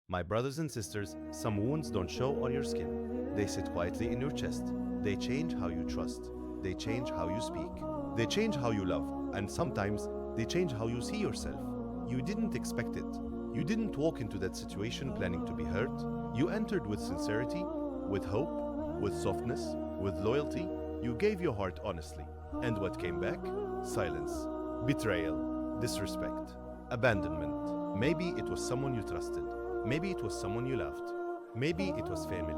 My brothers and sisters, some wounds don't show on your skin. They sit quietly in your chest. They change how you trust. They change how you speak. They change how you love. And sometimes they change how you see yourself. You didn't expect it. You didn't walk into that situation planning to be hurt. You entered with sincerity, with hope, with softness, with loyalty. You gave your heart honestly. And what came back? Silence, betrayal, disrespect, abandonment. Maybe it was someone you trusted. Maybe it was someone you loved. Maybe it was family.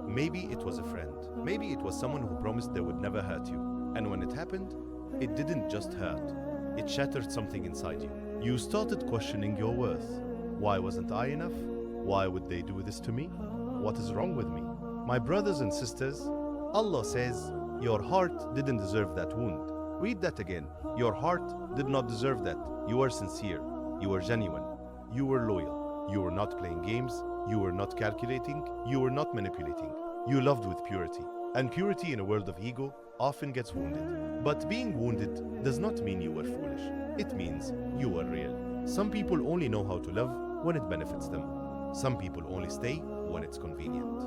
Maybe it was a friend. Maybe it was someone who promised they would never hurt you. And when it happened, it didn't just hurt. It shattered something inside you. You started questioning your worth. Why wasn't I enough? Why would they do this to me? What is wrong with me? My brothers and sisters, Allah says, your heart didn't deserve that wound. Read that again. Your heart did not deserve that. You were sincere. You were genuine. You were loyal. You were not playing games. You were not calculating. You were not manipulating. You loved with purity. And purity in a world of ego often gets wounded. But being wounded does not mean you were foolish. It means you were real. Some people only know how to love when it benefits them. Some people only stay when it's convenient.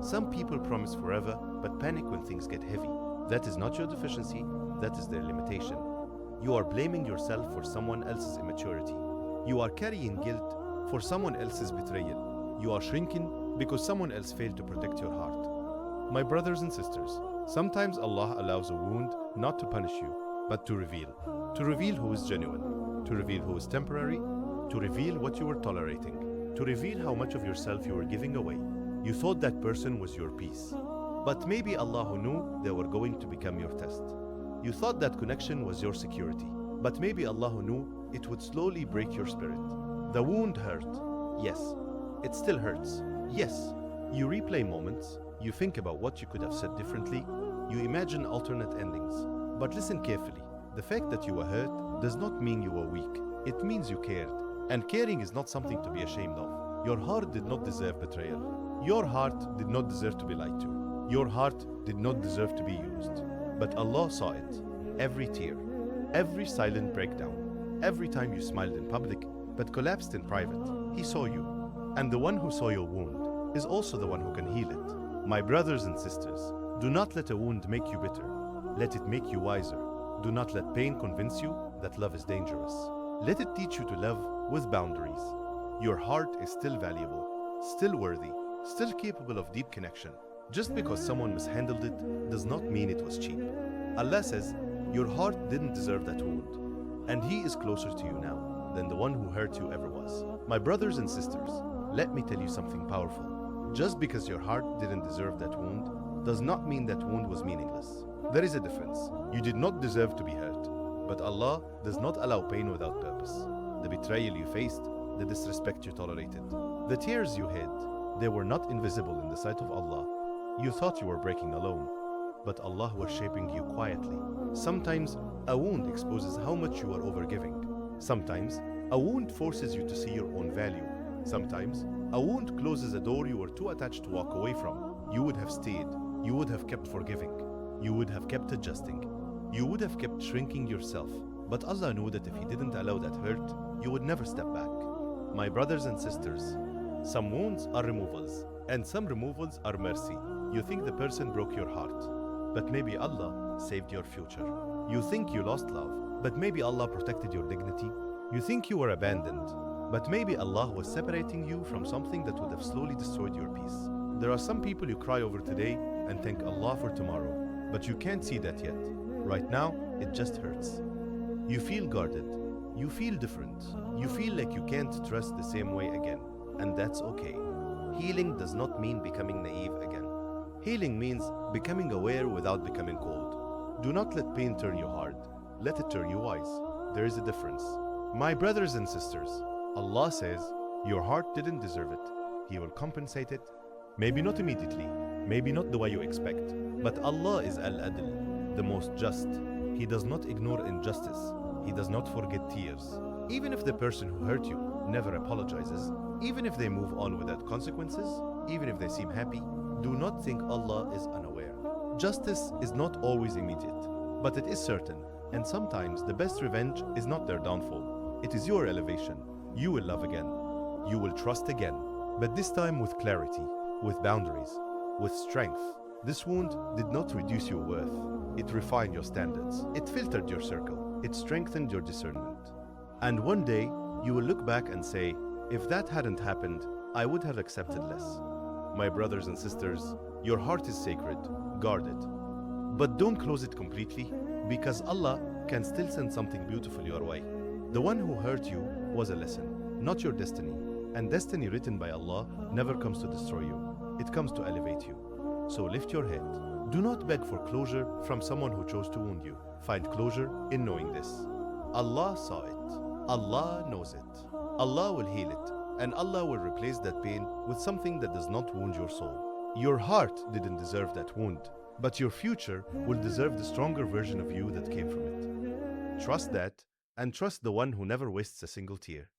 Some people promise forever but panic when things get heavy. That is not your deficiency, that is their limitation. You are blaming yourself for someone else's immaturity. You are carrying guilt for someone else's betrayal. You are shrinking because someone else failed to protect your heart. My brothers and sisters, sometimes Allah allows a wound not to punish you, but to reveal. To reveal who is genuine, to reveal who is temporary, to reveal what you were tolerating, to reveal how much of yourself you were giving away. You thought that person was your peace. But maybe Allah who knew they were going to become your test. You thought that connection was your security. But maybe Allah who knew it would slowly break your spirit. The wound hurt. Yes. It still hurts. Yes. You replay moments. You think about what you could have said differently. You imagine alternate endings. But listen carefully. The fact that you were hurt does not mean you were weak. It means you cared. And caring is not something to be ashamed of. Your heart did not deserve betrayal. Your heart did not deserve to be lied to. Your heart did not deserve to be used. But Allah saw it. Every tear, every silent breakdown, every time you smiled in public but collapsed in private, He saw you. And the one who saw your wound is also the one who can heal it. My brothers and sisters, do not let a wound make you bitter. Let it make you wiser. Do not let pain convince you that love is dangerous. Let it teach you to love with boundaries. Your heart is still valuable, still worthy, still capable of deep connection. Just because someone mishandled it does not mean it was cheap. Allah says, your heart didn't deserve that wound. And He is closer to you now than the one who hurt you ever was. My brothers and sisters, let me tell you something powerful. Just because your heart didn't deserve that wound does not mean that wound was meaningless. There is a difference. You did not deserve to be hurt. But Allah does not allow pain without purpose. The betrayal you faced, the disrespect you tolerated, the tears you hid, they were not invisible in the sight of Allah. You thought you were breaking alone, but Allah was shaping you quietly. Sometimes a wound exposes how much you are overgiving. Sometimes a wound forces you to see your own value. Sometimes a wound closes a door you were too attached to walk away from. You would have stayed. You would have kept forgiving. You would have kept adjusting. You would have kept shrinking yourself. But Allah knew that if He didn't allow that hurt, you would never step back. My brothers and sisters, some wounds are removals, and some removals are mercy. You think the person broke your heart, but maybe Allah saved your future. You think you lost love, but maybe Allah protected your dignity. You think you were abandoned, but maybe Allah was separating you from something that would have slowly destroyed your peace. There are some people you cry over today and thank Allah for tomorrow, but you can't see that yet. Right now, it just hurts. You feel guarded. You feel different. You feel like you can't trust the same way again, and that's okay. Healing does not mean becoming naive again. Healing means becoming aware without becoming cold. Do not let pain turn you hard. Let it turn you wise. There is a difference. My brothers and sisters, Allah says, your heart didn't deserve it. He will compensate it. Maybe not immediately. Maybe not the way you expect. But Allah is Al-Adl, the most just. He does not ignore injustice. He does not forget tears. Even if the person who hurt you never apologizes, even if they move on without consequences, even if they seem happy, do not think Allah is unaware. Justice is not always immediate, but it is certain. And sometimes the best revenge is not their downfall. It is your elevation. You will love again. You will trust again. But this time with clarity, with boundaries, with strength. This wound did not reduce your worth. It refined your standards. It filtered your circle. It strengthened your discernment. And one day, you will look back and say, if that hadn't happened, I would have accepted less. My brothers and sisters, your heart is sacred. Guard it. But don't close it completely, because Allah can still send something beautiful your way. The one who hurt you was a lesson, not your destiny. And destiny written by Allah never comes to destroy you. It comes to elevate you. So lift your head. Do not beg for closure from someone who chose to wound you. Find closure in knowing this. Allah saw it. Allah knows it. Allah will heal it. And Allah will replace that pain with something that does not wound your soul. Your heart didn't deserve that wound, but your future will deserve the stronger version of you that came from it. Trust that, and trust the one who never wastes a single tear.